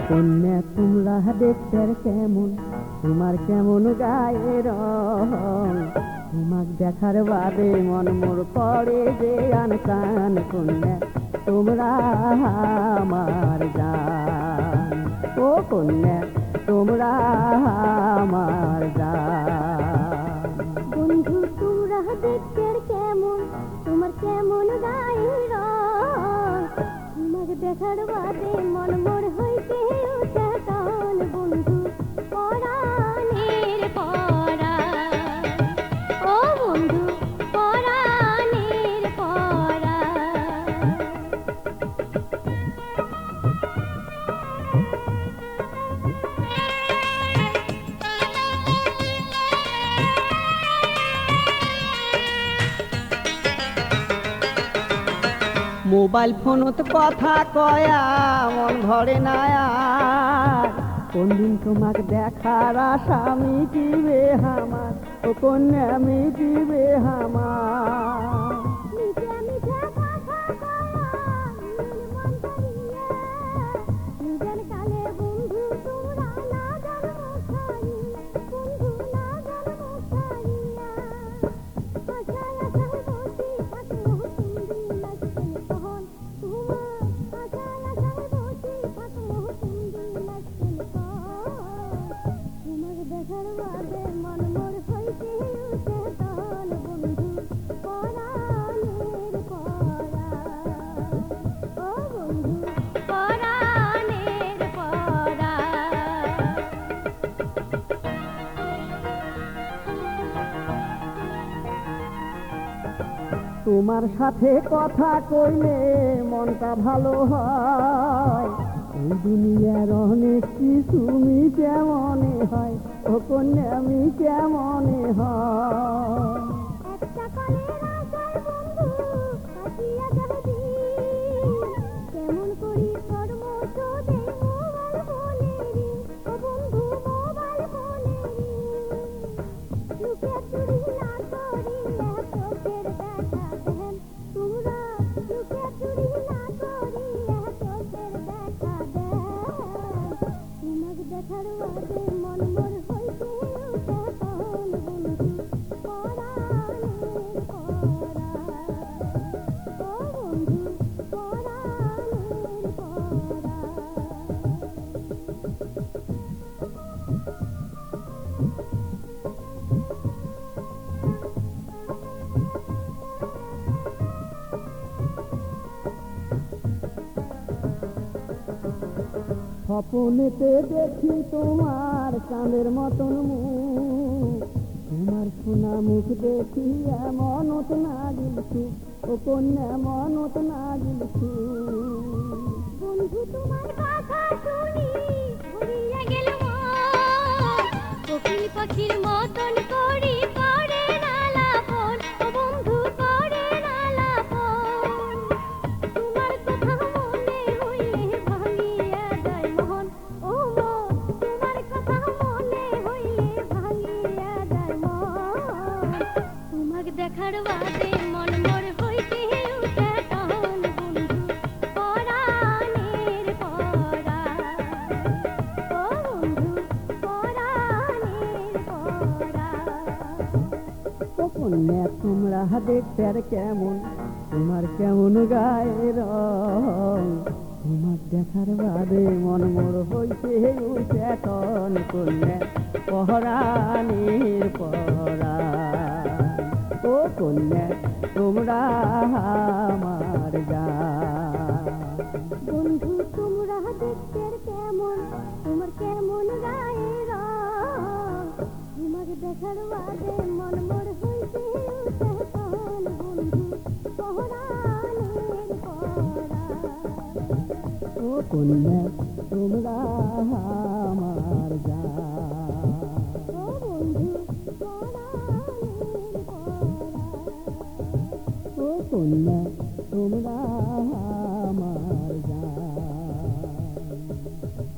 কন্যা তোমরা দেখতে কেমন, তোমার কেমন গায়ে রং, তোমাক দেখার বাদে মন মোর করে যে আনকান। কন্যা তোমরা আমার জান, ও কন্যা তোমরা আমার জান। বন্ধু তোমরা দেখতে কেমন, তোমার কেমন গায়ে রং, তোমাক দেখার বাদে মন মোর হইতে উঠে টান। বন্ধু পরাণের পরাণ, ও বন্ধু পরাণের পরাণ। মোবাইল ফোনত কথা কয়া মন ভরে না আর, কোনদিন তোমাক দেখার আশা মিটিবে আমার, ও কন্যা মিটিবে আমার। মিঠে মিঠে কথা কয়া মন করিয়া, নিজের কালে বন্ধু তোমরা না জানো ছাড়িয়া, বন্ধু না জানো ছাড়িয়া। আশায় আশায় বসি থাকো কোনদিন আসবেন কখন তোমার, আশায় আশায় বসি থাকো কোনদিন আসবেন কখন। তোমার দেখার বাদে মন মোর হইতে উঠে টান। বন্ধু পরাণের পরাণ, ও বন্ধু পরাণের পরাণ। তোমার সাথে কথা কইলে মনটা ভালো হয়, এই দুনিয়ার অনেক কিছু মিটে মনে হয়, ও কন্যা মিটে মনে হয়। একটা কালের আশায় বন্ধু কাটিয়া যাবে দিন, কেমন করি কর্ম তোদের মোবাইল ফোনেরই, ও বন্ধু মোবাইল ফোনেরই। লুকে চুরি না করিয়া চোখের দেখা দেন তোমরা, লুকে চুরি না করিয়া চোখের দেখা দেন। তোমাক দেখার বাদে মন মোর হইতে উঠে টান। বন্ধু পরাণের পরাণ, ও বন্ধু পরাণের স্বপ্নেতে দেখি তোমার চাঁদের মতন মুখ, তোমার সোনা মুখ দেখি মনত না গিলছু, ও কন্যা মনত না গিলছু। বন্ধু তোমার কথা শুনি ভরিয়া গেল মন, কোকিল পাখির মতন করি করে না লাপন, ও বন্ধু করে না লাপন। তোমার কথা মনে হইলে ভাঙিয়া যায় মন, ও মন তোমার কথা মনে হইলে ভাঙিয়া যায় মন। তোমাকে দেখার বাদে মন মোর হইতে উঠে টান। বন্ধু পরাণের পরাণ, ও বন্ধু পরাণের পরাণ। ও কন্যা তোমরা দেখতে কেমন, তোমার কেমন গায়ে রং, তোমার দেখার বাদে মন মোর হইতে উঠে টন। কন্যা পরাণের পরাণ, ও কন্যা তোমরা আমার জান। বন্ধু তোমরা দেখতে কেমন, তোমার কেমন গায়ে রং, তোমাকে দেখার বাদে মন মোর হইতে উঠে টান। বন্ধু পরাণের পরাণ, ও কন্যা তোমরা আমার জান। ও বন্ধু পরাণের পরাণ। ও কন্যা